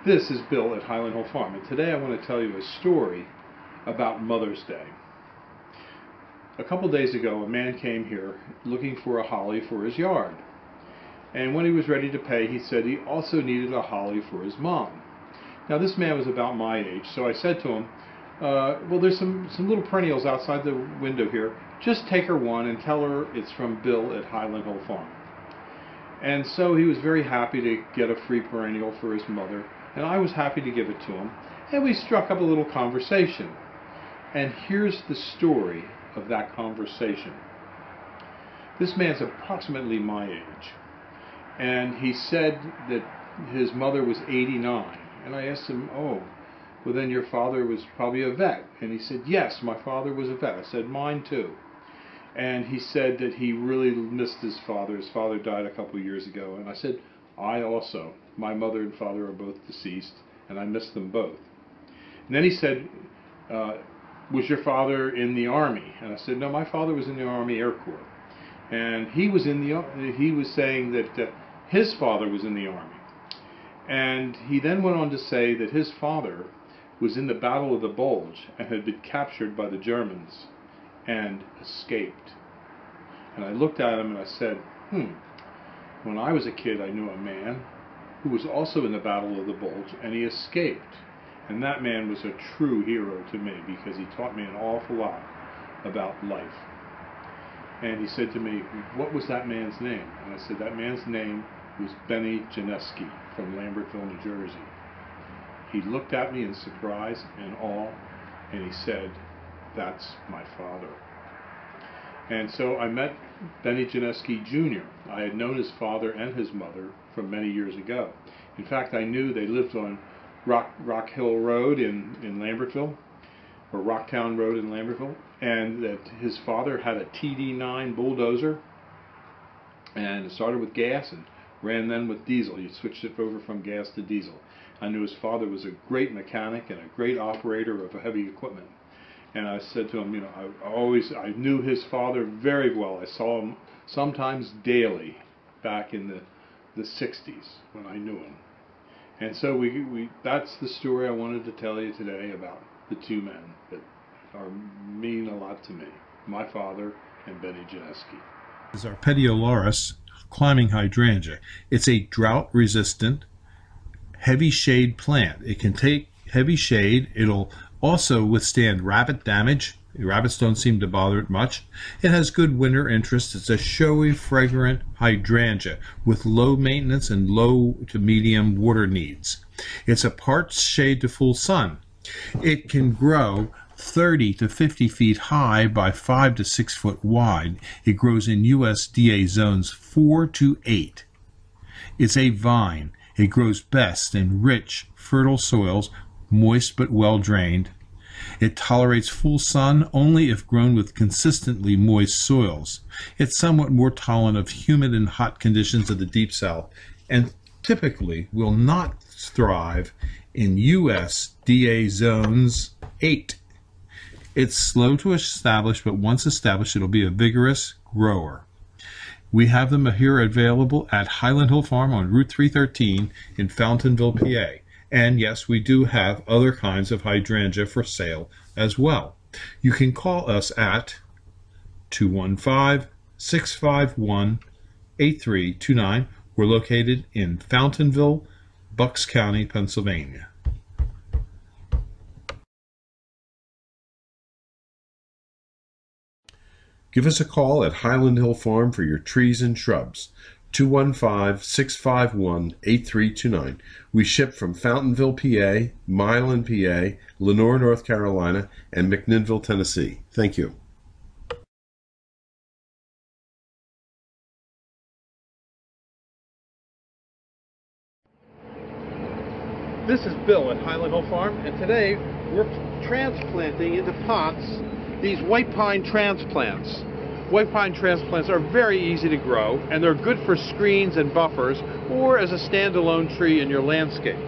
This is Bill at Highland Hill Farm, and today I want to tell you a story about Mother's Day. A couple days ago, a man came here looking for a holly for his yard. And when he was ready to pay, he said he also needed a holly for his mom. Now, this man was about my age, so I said to him, well, there's some little perennials outside the window here. Just take her one and tell her it's from Bill at Highland Hill Farm. And so he was very happy to get a free perennial for his mother, and I was happy to give it to him. And we struck up a little conversation. And here's the story of that conversation. This man's approximately my age, and he said that his mother was 89. And I asked him, oh, well then your father was probably a vet. And he said, yes, my father was a vet. I said, mine too. And he said that he really missed his father. His father died a couple of years ago. And I said, I also. My mother and father are both deceased, and I miss them both. And then he said, was your father in the Army? And I said, no, my father was in the Army Air Corps. And he was saying that his father was in the Army. And he then went on to say that his father was in the Battle of the Bulge and had been captured by the Germans and escaped. And I looked at him and I said, when I was a kid I knew a man who was also in the Battle of the Bulge and he escaped. And that man was a true hero to me because he taught me an awful lot about life. And he said to me, what was that man's name? And I said, that man's name was Benny Janeski from Lambertville, New Jersey. He looked at me in surprise and awe, and he said, that's my father. And so I met Benny Janeski Jr. I had known his father and his mother from many years ago. In fact, I knew they lived on Rock Hill Road in Lambertville, or Rocktown Road in Lambertville, and that his father had a TD9 bulldozer, and it started with gas and ran then with diesel. You switched it over from gas to diesel. I knew his father was a great mechanic and a great operator of heavy equipment. And I said to him, you know, I knew his father very well. I saw him sometimes daily back in the 60s when I knew him. And so that's the story I wanted to tell you today about the two men that mean a lot to me, my father and Benny Janeski. This is our Petiolaris climbing hydrangea. It's a drought-resistant, heavy shade plant. It can take heavy shade. It'll also withstand rabbit damage. Rabbits don't seem to bother it much. It has good winter interest. It's a showy, fragrant hydrangea with low maintenance and low to medium water needs. It's a part shade to full sun. It can grow 30 to 50 feet high by 5 to 6 foot wide. It grows in USDA zones 4 to 8. It's a vine. It grows best in rich, fertile soils, moist but well drained. It tolerates full sun only if grown with consistently moist soils. It's somewhat more tolerant of humid and hot conditions of the Deep South and typically will not thrive in USDA zones 8. It's slow to establish, but once established, it'll be a vigorous grower. We have them here available at Highland Hill Farm on Route 313 in Fountainville, PA. And yes, we do have other kinds of hydrangea for sale as well. You can call us at 215-651-8329. We're located in Fountainville, Bucks County, Pennsylvania. Give us a call at Highland Hill Farm for your trees and shrubs. 215-651-8329. We ship from Fountainville, PA, Milan, PA, Lenoir, North Carolina, and McMinnville, Tennessee. Thank you. This is Bill at Highland Hill Farm, and today we're transplanting into pots these white pine transplants. White pine transplants are very easy to grow, and they're good for screens and buffers or as a standalone tree in your landscape.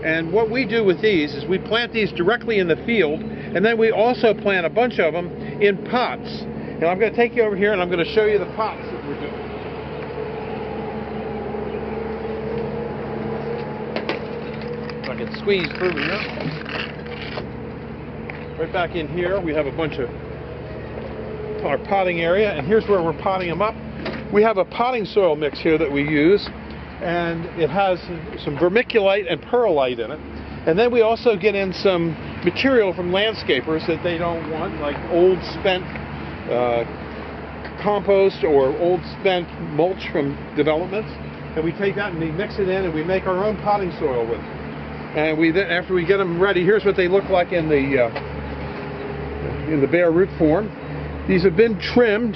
And what we do with these is we plant these directly in the field, and then we also plant a bunch of them in pots. And I'm going to take you over here and I'm going to show you the pots that we're doing. I can squeeze through here. Right back in here, we have a bunch of our potting area, and here's where we're potting them up. We have a potting soil mix here that we use, and it has some vermiculite and perlite in it. And then we also get in some material from landscapers that they don't want, like old spent compost or old spent mulch from developments. And we take that and we mix it in, and we make our own potting soil with it. And we then, after we get them ready, here's what they look like in the bare root form. These have been trimmed